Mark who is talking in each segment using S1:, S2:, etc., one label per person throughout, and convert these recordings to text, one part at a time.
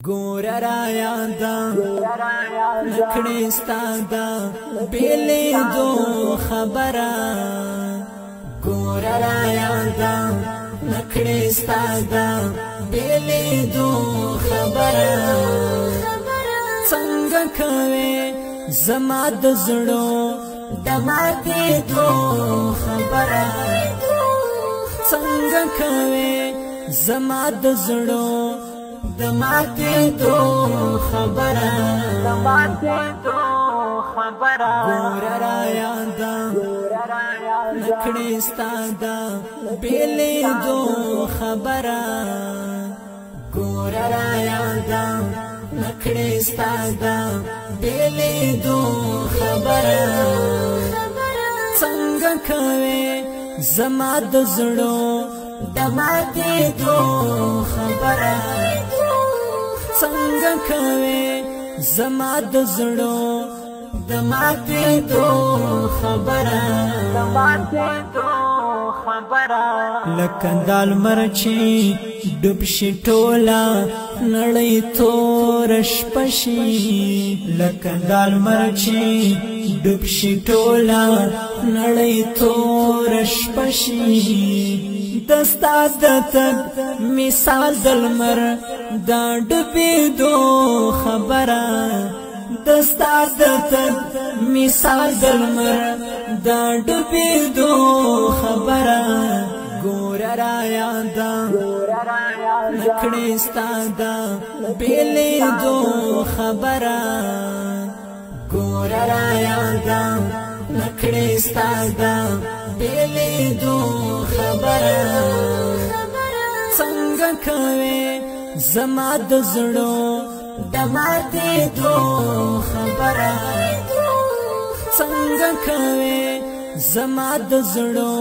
S1: ګور را یادا نکړې ستادا بیلې دو خبره ګور را یادا نکړې ستادا بیلې دو خبره څنګه کوي زما د زړه د ماتې دو خبره څنګه کوي زما د زړه د ماتې دو خبره ګور را یادا نکړې ستادا بیلې دو خبره ګور را یادا نکړې ستادا بیلې دو خبره څنګه کوي زما د زړه د ماتې دو خبره څنګه کوي زما د زړه د ماتې دو خبره لکه دال مرچی ډوب شي ټوله نړۍ تور شپه شي لکه دال مرچی ډوب شي ټوله نړۍ تور شپه شي دستا د تګ مثال د لمر دا ډوبې دو خبره دستا د تګ مثال د لمر دا ډوبې دو خبره ګور را یادا نکړې ستادا بیلې دو خبره ګور را یادا نکړې ستادا بیلې دو خبره څنګه کوي زما د زړه د ماتې دو خبره څنګه کوي زما د زړه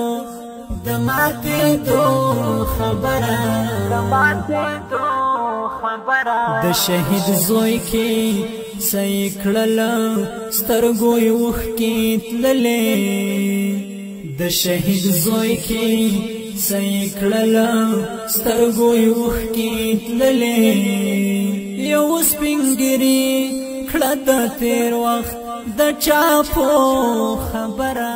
S1: د ماتې دو خبره د شهید زوی کې صحیح کړل سترګو یې اوښکې تللې د شهید زوی کې صحیح کړل سترګو یې اوښکې تللې یو سپین ږیري کړه د تېر وخت د چاپو خبره